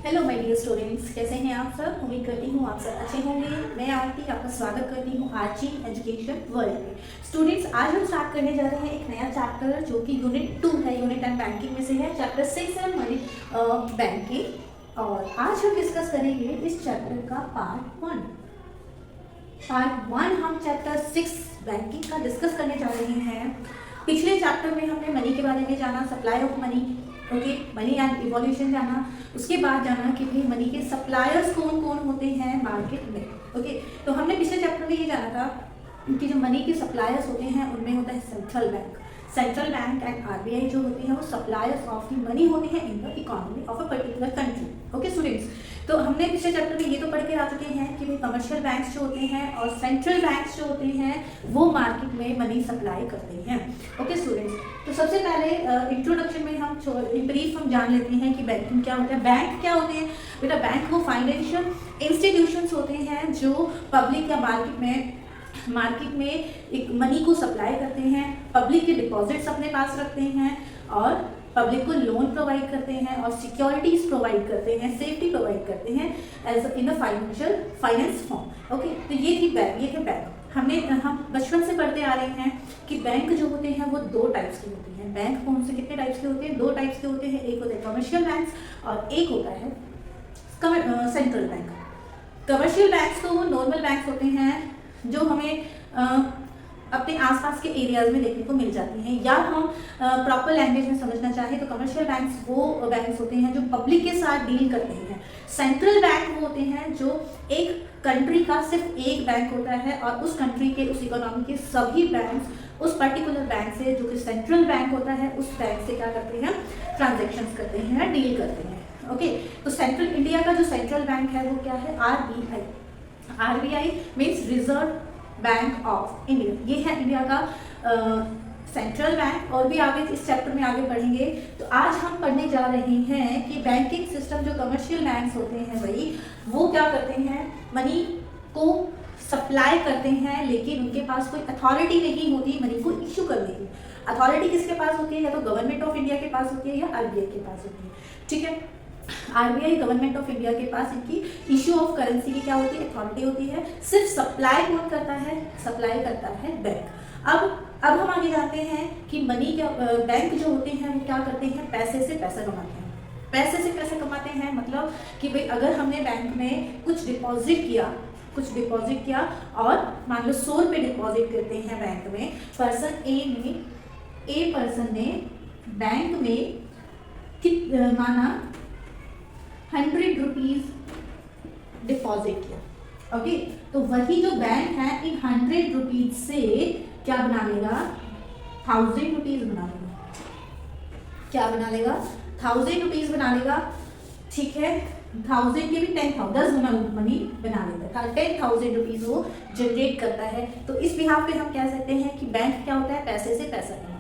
Hello my dear students, कैसे हैं आप सब। उम्मीद करती हूँ आप सब अच्छे होंगे। मैं आरती आपका स्वागत करती हूँ आरजी एजुकेशन वर्ल्ड में। स्टूडेंट्स, आज हम स्टार्ट करने जा रहे हैं एक नया चैप्टर जो कि यूनिट 2 है, यूनिट 10 बैंकिंग में से है। चैप्टर 6 है मनी बैंकिंग, और आज हम डिस्कस करेंगे इस चैप्टर का पार्ट 1। पार्ट 1 हम चैप्टर 6 बैंकिंग का डिस्कस करने जा रहे हैं। पिछले चैप्टर में हमने मनी के बारे में जाना, supply of money, okay, money and evolution जाना। उसके बाद जाना कि भाई मनी के सप्लायर्स कौन कौन होते हैं मार्केट में, ओके। तो हमने पिछले चैप्टर में ये जाना था कि जो मनी के सप्लायर्स होते हैं उनमें होता है central bank. Central bank and RBI जो होती है वो सप्लायर्स ऑफ द मनी होते हैं इन the economy of a particular country, okay students. तो हमने पिछले चैप्टर में ये तो पढ़ के आ चुके हैं कि भाई कमर्शियल बैंक्स जो होते हैं और सेंट्रल बैंक्स जो होते हैं वो मार्केट में मनी सप्लाई करते हैं, ओके स्टूडेंट्स। तो सबसे पहले इंट्रोडक्शन में हम ब्रीफ हम जान लेते हैं कि बैंकिंग क्या होता है। बैंक क्या होते हैं बेटा? बैंक वो फाइनेंशियल इंस्टीट्यूशंस होते हैं जो पब्लिक या मार्केट में एक मनी को सप्लाई करते हैं, पब्लिक के डिपॉजिट्स अपने पास रखते हैं और पब्लिक को लोन प्रोवाइड करते हैं और सिक्योरिटीज प्रोवाइड करते हैं, सेफ्टी प्रोवाइड करते हैं as in a finance form, okay. तो ये थी बैंक, ये थे बैंक। हम बचपन से पढ़ते आ रहे हैं कि बैंक जो होते हैं वो दो टाइप्स के होते हैं। बैंक कौन से कितने टाइप्स के होते हैं? दो टाइप्स के होते हैं। एक होते हैं कमर्शियल बैंक्स और एक होता है सेंट्रल बैंक। कमर्शियल बैंक्स तो वो नॉर्मल बैंक्स होते हैं जो हमें अपने आसपास के एरियाज में देखने को मिल जाती हैं, या हम प्रॉपर लैंग्वेज में समझना चाहें तो कमर्शियल बैंक्स वो बैंक्स होते हैं जो पब्लिक के साथ डील करते हैं। सेंट्रल बैंक वो होते हैं जो एक कंट्री का सिर्फ एक बैंक होता है और उस कंट्री के, उस इकोनॉमी के सभी बैंक्स उस पर्टिकुलर बैंक से, जो कि सेंट्रल बैंक होता है, उस बैंक से क्या करते हैं? ट्रांजेक्शन्स करते हैं, डील करते हैं, ओके। तो सेंट्रल इंडिया का जो सेंट्रल बैंक है वो क्या है? RBI. RBI means reserve bank of India. ये है इंडिया का सेंट्रल बैंक। और भी आगे इस चैप्टर में आगे बढ़ेंगे तो आज हम पढ़ने जा रहे हैं कि बैंकिंग सिस्टम जो कमर्शियल बैंक्स होते हैं भाई वो क्या करते हैं? मनी को सप्लाई करते हैं, लेकिन उनके पास कोई अथॉरिटी नहीं होती मनी को इश्यू करने की। अथॉरिटी किसके पास होती है? या तो गवर्नमेंट ऑफ इंडिया के पास होती है या आरबीआई के पास होती है, ठीक है। आरबीआई गवर्नमेंट ऑफ इंडिया के पास इनकी इश्यू ऑफ करेंसी की क्या होती है? अथॉरिटी होती है। सिर्फ सप्लाई कौन करता है? सप्लाई करता है बैंक। अब हम आगे जानते हैं कि मनी क्या, बैंक जो होते हैं वो क्या करते हैं? पैसे से पैसा कमाते हैं। पैसे से पैसा कमाते हैं मतलब कि भाई अगर हमने बैंक में कुछ डिपॉजिट किया और मान लो 100 रुपये डिपॉजिट करते हैं बैंक में, पर्सन ने बैंक में माना 100 रुपीज डिपॉजिट किया, ओके। तो वही जो बैंक है इन 100 रुपीज से क्या बना लेगा? 1000 रुपीज बना लेगा। क्या बना लेगा? 1000 रुपीज बना लेगा, ठीक है। 1000 के भी 10,000 10 गुना मनी बना लेता है, 10,000 रुपीज वो जनरेट करता है। तो इस बिहाफ पे हम कह सकते हैं कि बैंक क्या होता है? पैसे से पैसा कमाता है।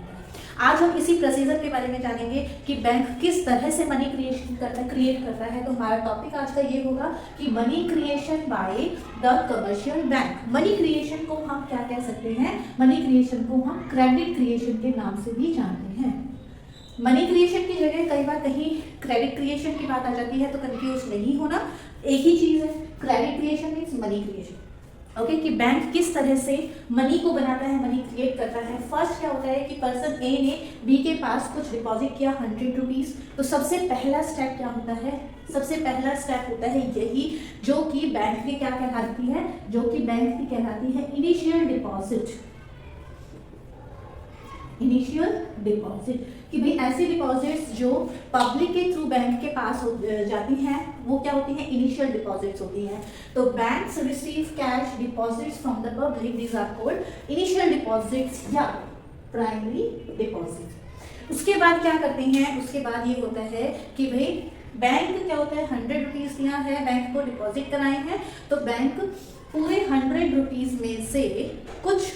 आज हम इसी प्रोसीजर के बारे में जानेंगे कि बैंक किस तरह से मनी क्रिएट करता है। तो हमारा टॉपिक आज का ये होगा कि money creation bye the commercial bank. Money creation को हम क्या कह सकते हैं? मनी क्रिएशन को हम क्रेडिट क्रिएशन के नाम से भी जानते हैं। मनी क्रिएशन की जगह कई बार कहीं क्रेडिट क्रिएशन की बात आ जाती है, तो कंफ्यूज नहीं होना, एक ही चीज है। Credit creation means money creation, okay. कि बैंक किस तरह से मनी को बनाता है, मनी क्रिएट करता है। फर्स्ट क्या होता है कि पर्सन ए ने बी के पास कुछ डिपॉजिट किया 100 रुपीज। तो सबसे पहला स्टेप क्या होता है? सबसे पहला स्टेप होता है यही जो कि बैंक की क्या कहलाती है? जो कि बैंक की कहलाती है इनिशियल डिपॉजिट। इनिशियल डिपॉजिट कि भाई ऐसी डिपॉजिट्स जो पब्लिक के थ्रू बैंक के पास जाती हैं वो क्या होती हैं? इनिशियल डिपॉजिट्स होती हैं। तो banks receive cash deposits from the public, these are called initial deposits या प्राइमरी डिपॉजिट। उसके बाद क्या करते हैं? उसके बाद ये होता है कि भाई बैंक क्या होता है? 100 रुपीज दिया है, बैंक को डिपॉजिट कराए हैं, तो बैंक पूरे 100 रुपीज में से कुछ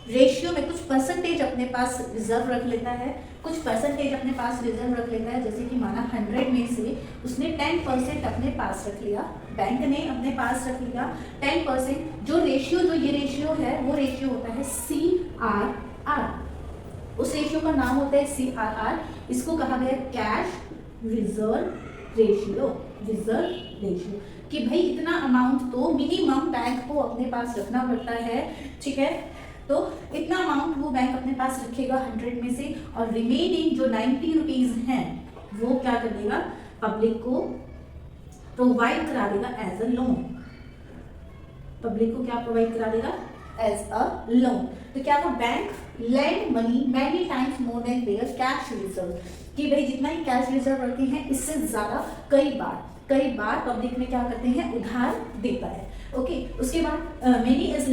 रेशियो में कुछ परसेंटेज अपने पास रिजर्व रख लेता है, कुछ परसेंटेज अपने पास रिजर्व रख लेता है। जैसे कि माना 100 में से उसने 10% अपने पास रख लिया, बैंक ने अपने पास रख लिया 10%। जो ये रेशियो है वो रेशियो होता है CRR। उस रेशियो का नाम होता है CRR। इसको कहा गया cash reserve ratio, reserve ratio, कि भाई इतना अमाउंट तो मिनिमम बैंक को अपने पास रखना पड़ता है, ठीक है। तो इतना अमाउंट वो बैंक अपने पास रखेगा 100 में से, और रिमेनिंग जो 90 रुपीज हैं वो क्या कर देगा, पब्लिक को प्रोवाइड करा देगा एज अ लोन। पब्लिक को क्या प्रोवाइड करा देगा, एज अ लोन। तो क्या था, bank lend money many times more than their cash reserve, कि भाई जितना ही कैश रिजर्व रखते हैं इससे ज्यादा कई बार पब्लिक में क्या करते हैं, उधार देता है। ओके, उसके बाद money is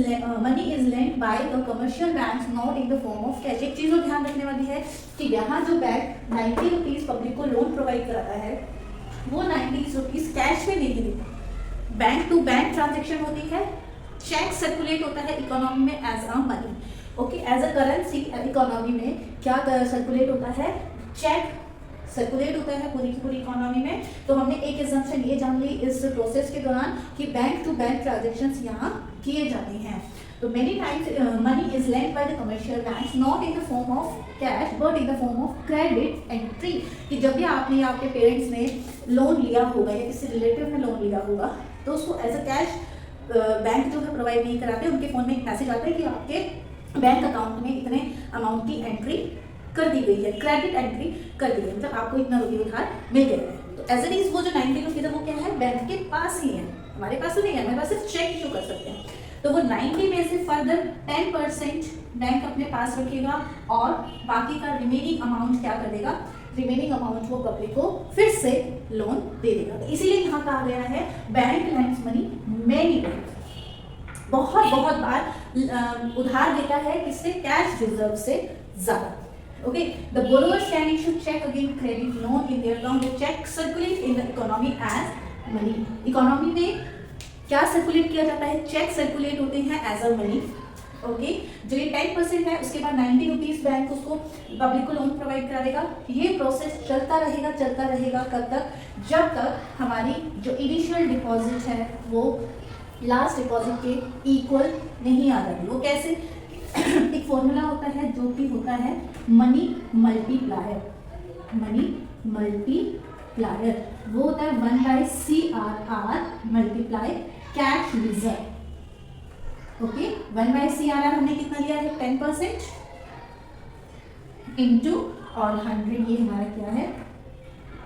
lend by the commercial banks not in the form of cash. एक चीज और ध्यान रखने वाली है कि यहाँ जो बैंक 90 रुपीज पब्लिक को लोन प्रोवाइड कराता है वो 90 रुपीज कैश में नहीं देता। बैंक टू बैंक ट्रांजेक्शन होती है, चेक सर्कुलेट होता है इकोनॉमी में as a money. Okay, as a currency economy में क्या सर्कुलेट होता है, चेक सर्कुलेट होता है पूरी की पूरी इकोनॉमी में। तो हमने एक एग्जाम्पशन ये जान ली इस प्रोसेस के दौरान कि बैंक टू बैंक ट्रांजेक्शंस यहाँ किए जाते हैं। तो many times money is lend by the commercial banks not in the form of cash but in the form of credit entry, कि जब भी आपने आपके पेरेंट्स ने लोन लिया होगा या किसी रिलेटिव ने लोन लिया होगा तो उसको एज अ कैश बैंक जो है प्रोवाइड नहीं कराते, उनके फोन में एक मैसेज आता है कि आपके बैंक अकाउंट में इतने अमाउंट की एंट्री कर दी गई है, क्रेडिट एंट्री कर दी है, मतलब आपको इतना रुपये उधार मिल गया है। तो एज एन इज वो जो 90 रुपीज है वो क्या है, बैंक के पास ही है, हमारे पास तो नहीं है, हमारे पास सिर्फ चेक इशू कर सकते हैं। तो वो 90 में से फर्दर 10% बैंक अपने पास रखेगा और बाकी का रिमेनिंग अमाउंट क्या कर देगा, रिमेनिंग अमाउंट वो पब्लिक को फिर से लोन दे देगा। तो इसीलिए यहाँ कहा गया है bank lends money many times, बहुत बार उधार देता है, किससे, कैश रिजर्व से ज्यादा। Okay, the borrowers can issue cheque again credit loan in their account, the cheque circulate in the economy as money. Economy में क्या सर्कुलेट किया जाता है, चेक सर्कुलेट होते हैं एज अ मनी। ओके, जो ये 10% है उसके बाद 90 रुपीज बैंक उसको पब्लिक को लोन प्रोवाइड करा देगा। ये प्रोसेस चलता रहेगा कब तक, जब तक हमारी जो इनिशियल डिपॉजिट है वो लास्ट डिपॉजिट के इक्वल नहीं आ जाती। वो कैसे, एक फॉर्मूला होता है जो कि होता है मनी मल्टीप्लायर, वो होता है 1/CRR multiply cash reserve. Okay, 1/CRR हमने कितना लिया है, 10% इंटू और 100, ये हमारा क्या है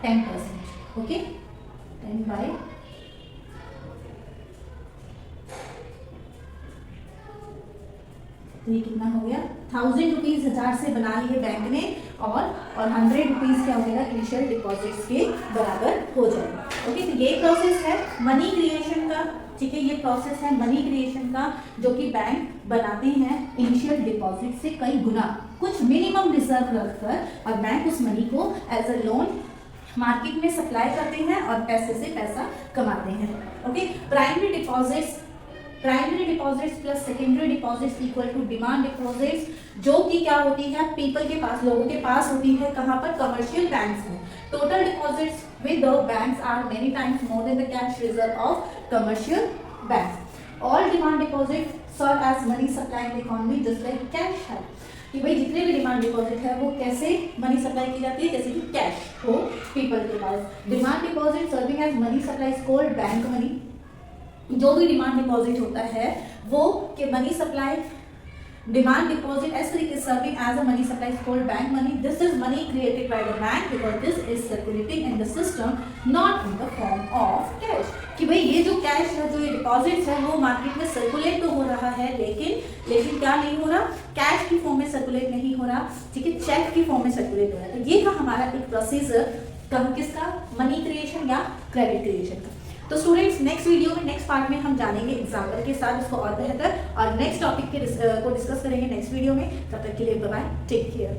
10%। ओके, 10/, तो ये कितना हो गया, 1000 रुपीज 1000 से बना लिए बैंक ने, और 100 रुपीज क्या हो जाएगा, इनिशियल डिपॉजिट्स के बराबर हो जाएगा। ओके, तो ये प्रोसेस है मनी क्रिएशन का, ठीक है, ये प्रोसेस है मनी क्रिएशन का जो कि बैंक बनाते हैं इनिशियल डिपॉजिट से कई गुना, कुछ मिनिमम रिजर्व रखकर, और बैंक उस मनी को एज अ लोन मार्केट में सप्लाई करते हैं और पैसे से पैसा कमाते हैं। Okay, primary deposits plus secondary deposits equal to demand deposits, जो कि क्या होती है, पीपल के पास, लोगों के पास होती है, कहाँ पर, कमर्शियल बैंक्स में। Total deposits with the banks are many times more than the cash reserve of commercial banks. All demand deposit serve as money supply in the economy just like cash है, कि भाई जितने भी demand deposit है वो कैसे money supply की जाती है, जैसे कि कैश हो पीपल के पास। Demand deposit serving as money supply is called bank money. जो भी डिमांड डिपॉजिट होता है वो कि money supply, demand deposit as तरीके serving as a money supply is called bank money. This is money created by the bank because this is circulating in the system not in the form of cash, कि भाई ये जो cash है, जो ये deposits है वो market में सर्कुलेट तो हो रहा है, लेकिन क्या नहीं हो रहा, कैश की फॉर्म में सर्कुलेट नहीं हो रहा, ठीक है, चेक की फॉर्म में सर्कुलेट हो रहा है। तो ये था हमारा एक प्रोसीजर किसका, मनी क्रिएशन या क्रेडिट क्रिएशन का। तो स्टूडेंट्स नेक्स्ट वीडियो में, नेक्स्ट पार्ट में हम जानेंगे एग्जाम्पल के साथ इसको और बेहतर, और नेक्स्ट टॉपिक को डिस्कस करेंगे नेक्स्ट वीडियो में। तब तक के लिए बाय बाय, टेक केयर।